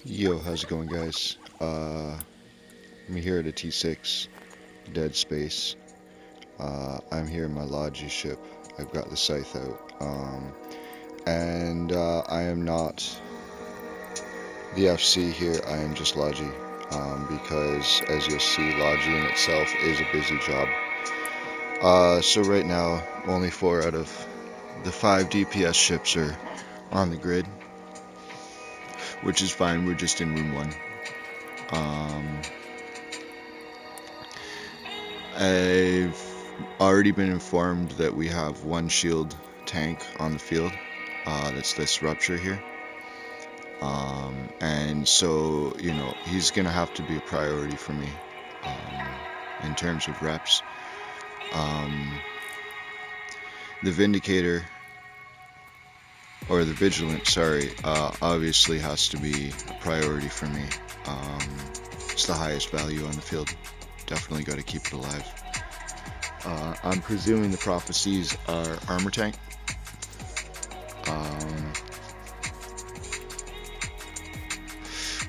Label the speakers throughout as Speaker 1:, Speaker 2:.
Speaker 1: Yo, how's it going, guys? I'm here at a T6, DeadSpace. I'm here in my Logi ship. I've got the scythe out. And I am not the FC here, I am just Logi. Because, as you'll see, Logi in itself is a busy job. So right now, only 4 out of the 5 DPS ships are on the grid, which is fine. We're just in room 1. I've already been informed that we have 1 shield tank on the field. That's this rupture here. And so, he's gonna have to be a priority for me in terms of reps. The Vindicator, or the Vigilant, sorry, obviously has to be a priority for me. It's the highest value on the field. Definitely got to keep it alive. I'm presuming the prophecies are armor tank.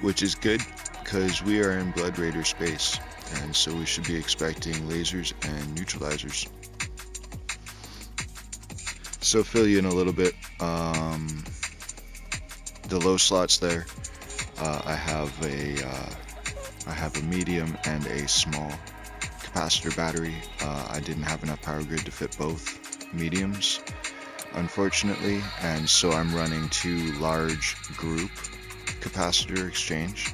Speaker 1: Which is good because we are in Blood Raider space, and so we should be expecting lasers and neutralizers. So fill you in a little bit. The low slots there. I have a medium and a small capacitor battery. I didn't have enough power grid to fit both mediums, unfortunately, and so I'm running 2 large group capacitor exchange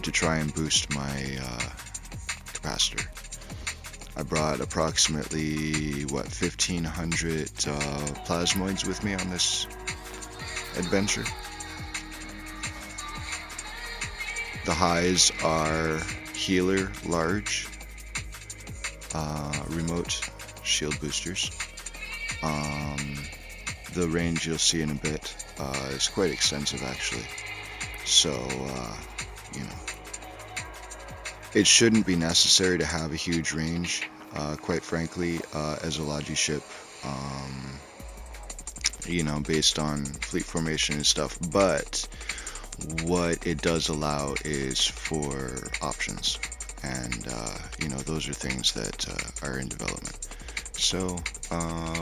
Speaker 1: to try and boost my capacitor. I brought approximately 1,500 plasmoids with me on this adventure. The highs are healer large remote shield boosters. The range you'll see in a bit is quite extensive actually. So, it shouldn't be necessary to have a huge range, quite frankly, as a Logi ship, based on fleet formation and stuff, but what it does allow is for options, and, those are things that are in development. So,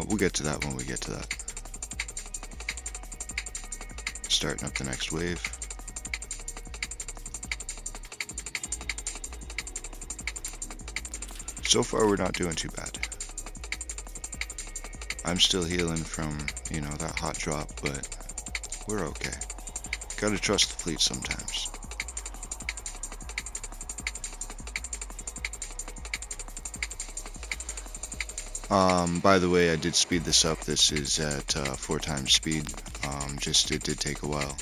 Speaker 1: we'll get to that when we get to that. Starting up the next wave. So far, we're not doing too bad. I'm still healing from, that hot drop, but we're okay. Gotta trust the fleet sometimes. By the way, I did speed this up. This is at 4 times speed. It did take a while.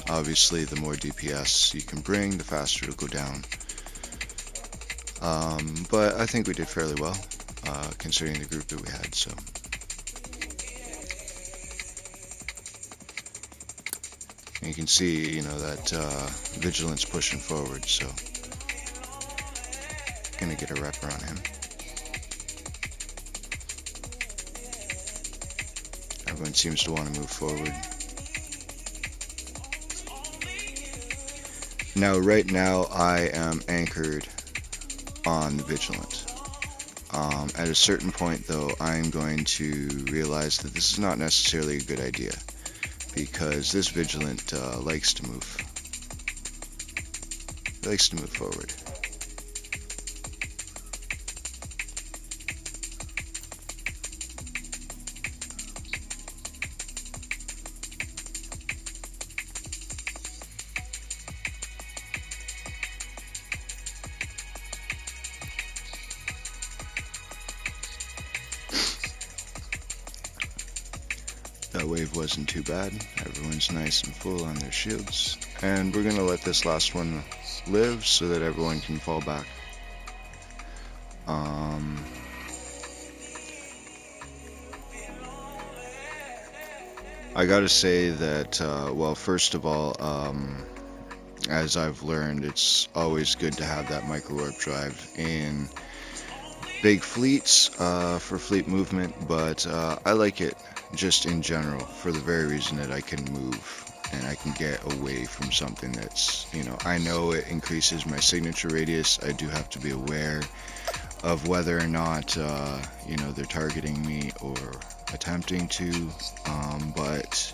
Speaker 1: Obviously, the more DPS you can bring, the faster it'll go down. But I think we did fairly well, considering the group that we had, so. And you can see, that Vigilance pushing forward, so. Gonna get a repper on him. Everyone seems to want to move forward. Now, right now, I am anchored on the Vigilant. At a certain point, though, I'm going to realize that this is not necessarily a good idea, because this Vigilant likes to move. He likes to move forward. That wave wasn't too bad. Everyone's nice and full on their shields. And we're going to let this last one live so that everyone can fall back. I gotta say that, first of all, as I've learned, it's always good to have that micro warp drive in big fleets for fleet movement, but I like it just in general for the very reason that I can move and I can get away from something that's, I know it increases my signature radius. I do have to be aware of whether or not, they're targeting me or attempting to, but,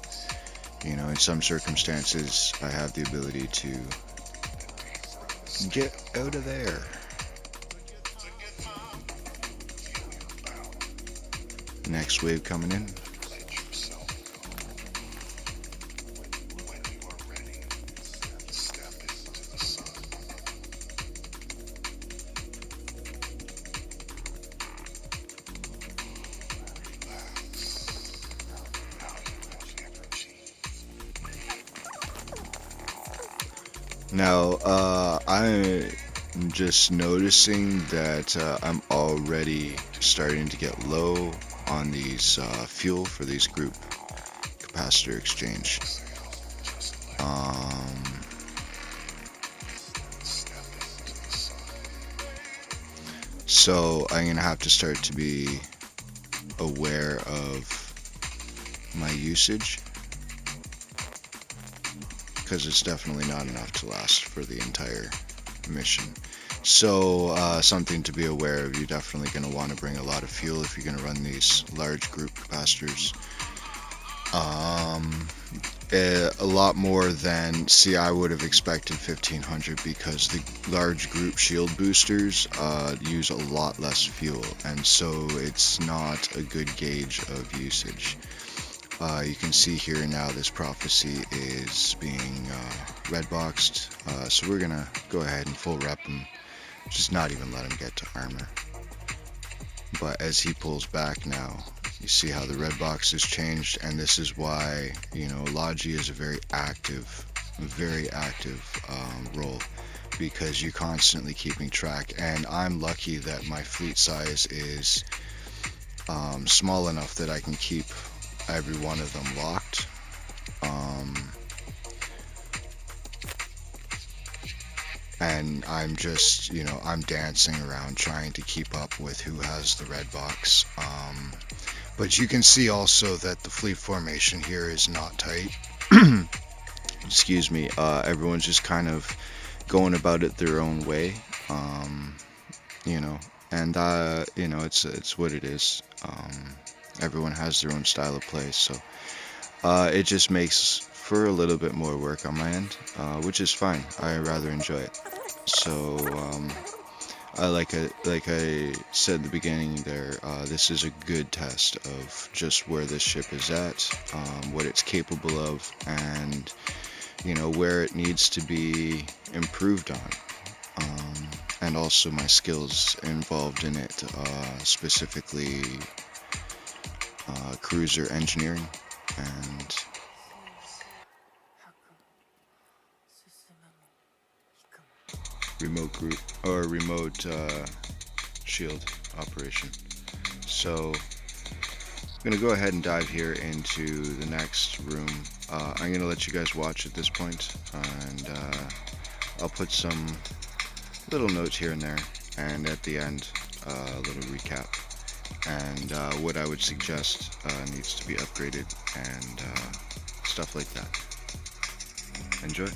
Speaker 1: in some circumstances, I have the ability to get out of there. Next wave coming in. Now, I'm just noticing that I'm already starting to get low on these fuel for these group capacitor exchange. So I'm gonna have to start to be aware of my usage, because it's definitely not enough to last for the entire mission. So something to be aware of, you're definitely going to want to bring a lot of fuel if you're going to run these large group capacitors. A lot more than, see, I would have expected 1500, because the large group shield boosters use a lot less fuel, and so it's not a good gauge of usage. You can see here now this prophecy is being red boxed, so we're gonna go ahead and full rep him, just not even let him get to armor. But as he pulls back now, you see how the red box has changed, and this is why, Logi is a very active role, because you're constantly keeping track. And I'm lucky that my fleet size is small enough that I can keep every one of them locked. And I'm just, I'm dancing around trying to keep up with who has the red box. But you can see also that the fleet formation here is not tight. Excuse me. Everyone's just kind of going about it their own way. And it's what it is. Everyone has their own style of play, so it just makes for a little bit more work on my end, which is fine. I rather enjoy it. So like I said at the beginning there, this is a good test of just where this ship is at, what it's capable of, and where it needs to be improved on, and also my skills involved in it, specifically cruiser engineering and remote shield operation. So I'm gonna go ahead and dive here into the next room. I'm gonna let you guys watch at this point, and I'll put some little notes here and there, and at the end a little recap, and what I would suggest needs to be upgraded, and stuff like that. Enjoy.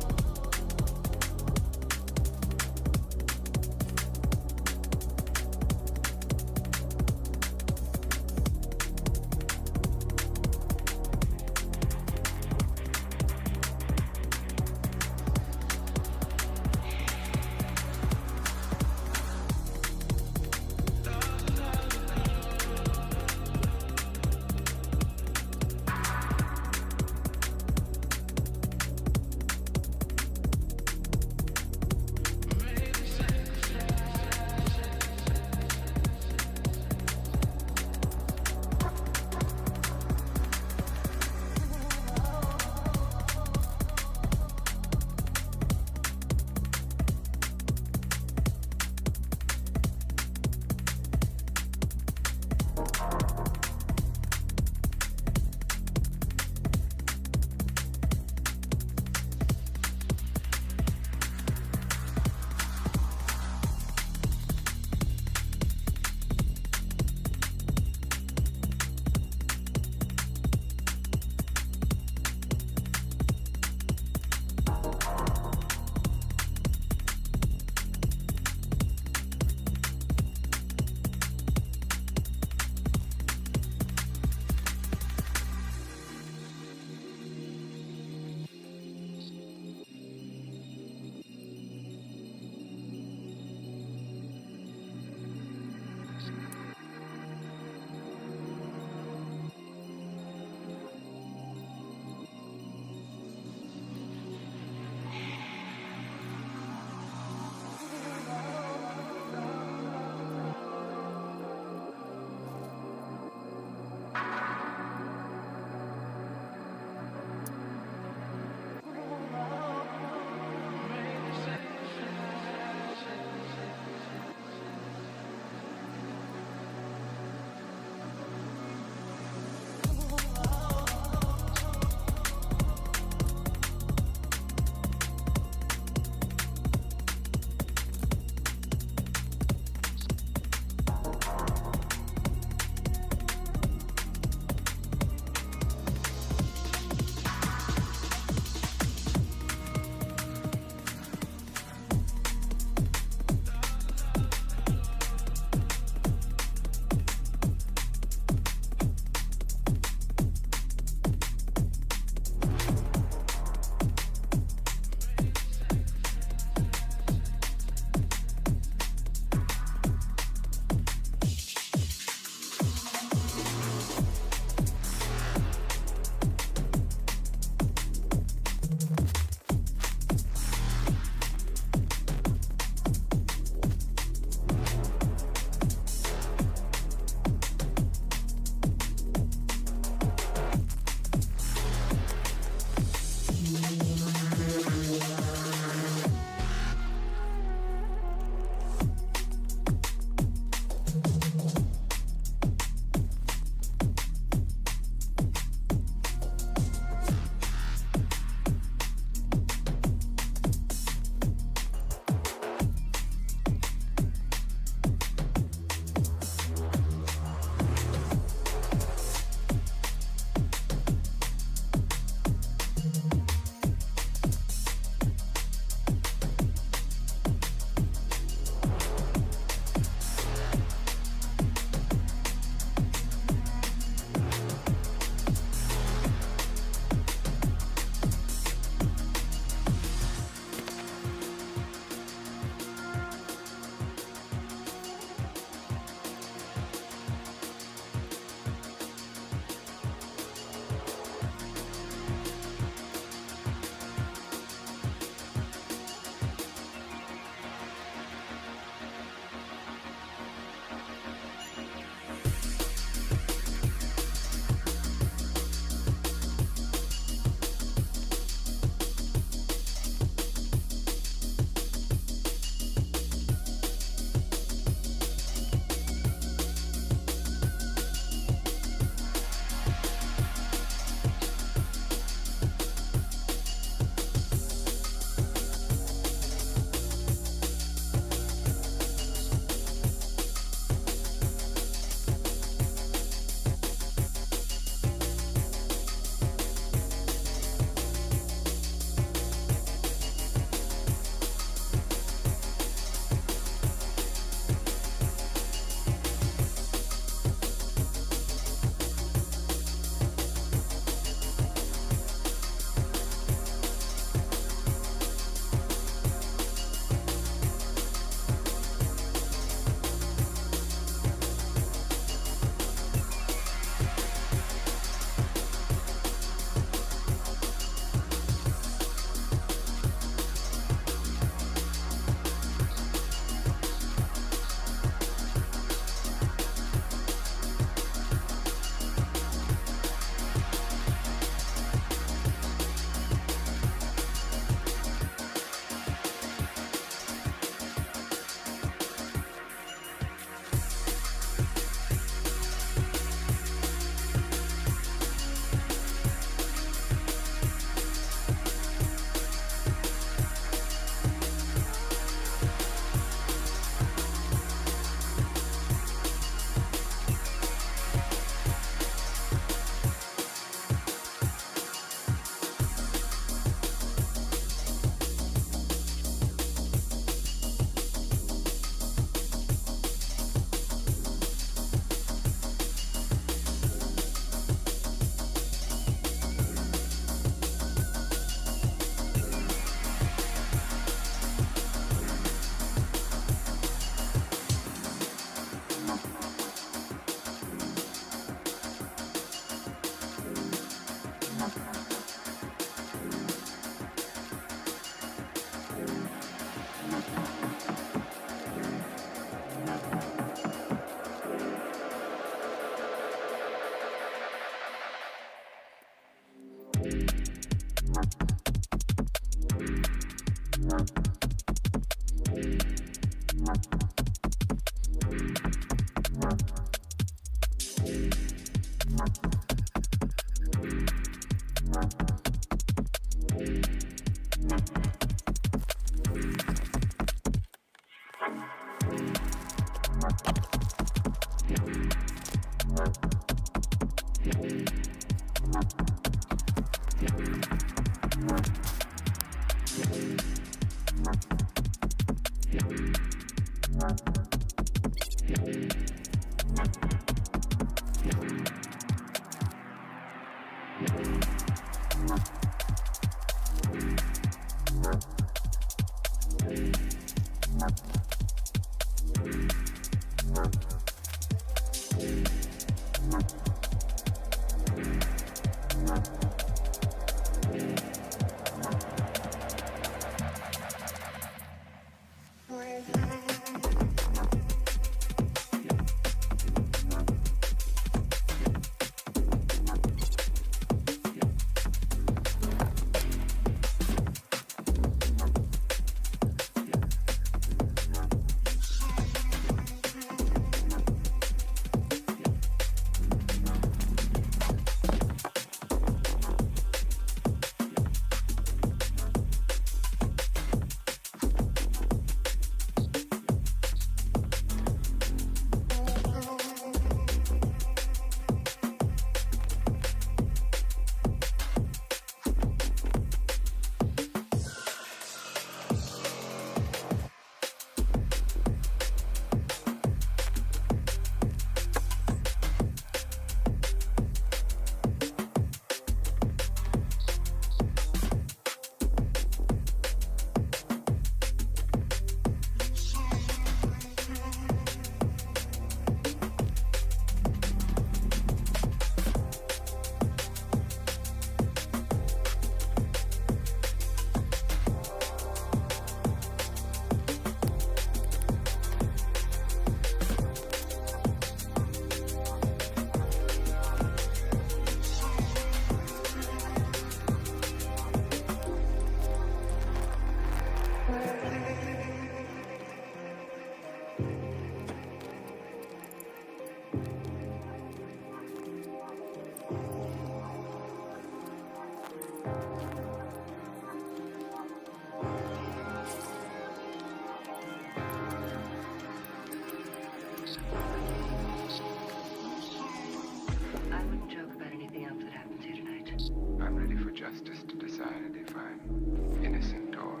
Speaker 2: justice to decide if I'm innocent or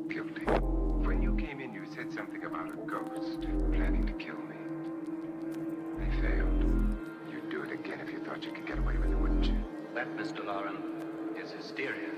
Speaker 2: guilty. When you came in, you said something about a ghost planning to kill me. They failed. You'd do it again if you thought you could get away with it, wouldn't you?
Speaker 3: That, Mr. Lauren, is hysteria.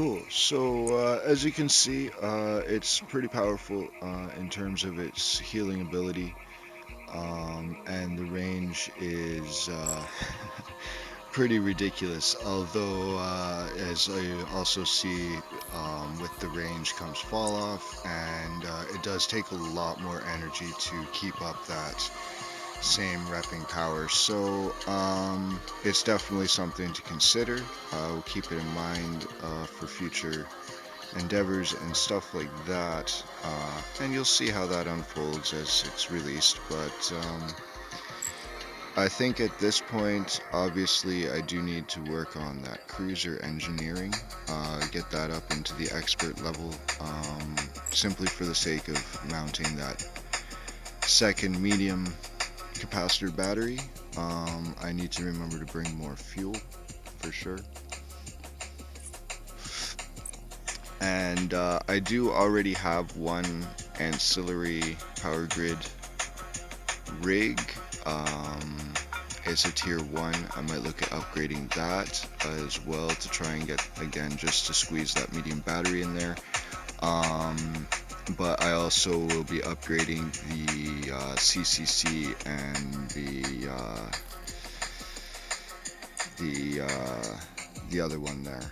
Speaker 1: Cool. So as you can see, it's pretty powerful in terms of its healing ability, and the range is pretty ridiculous. Although, as I also see, with the range comes fall off, and it does take a lot more energy to keep up that same repping power. So it's definitely something to consider. We'll keep it in mind for future endeavors and stuff like that. And you'll see how that unfolds as it's released. But I think at this point, obviously, I do need to work on that cruiser engineering, get that up into the expert level, simply for the sake of mounting that second medium capacitor battery. I need to remember to bring more fuel for sure. And I do already have one ancillary power grid rig. It's a tier 1. I might look at upgrading that as well to try and get, again, just to squeeze that medium battery in there. But I also will be upgrading the CCC and the other one there,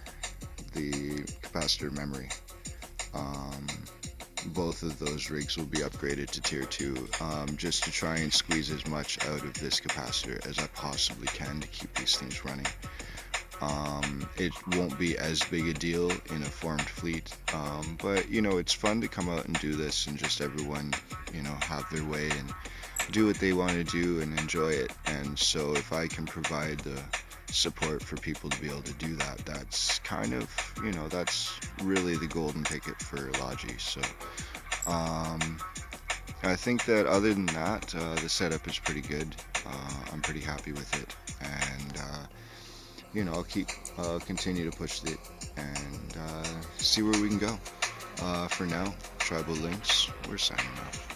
Speaker 1: the capacitor memory. Both of those rigs will be upgraded to tier 2, just to try and squeeze as much out of this capacitor as I possibly can to keep these things running. It won't be as big a deal in a formed fleet, but you know, it's fun to come out and do this and just everyone, you know, have their way and do what they want to do and enjoy it. And so if I can provide the support for people to be able to do that, that's kind of, you know, that's really the golden ticket for Logi. So I think that other than that, the setup is pretty good. I'm pretty happy with it, and you know, I'll continue to push it and see where we can go. For now, Tribal Links, we're signing off.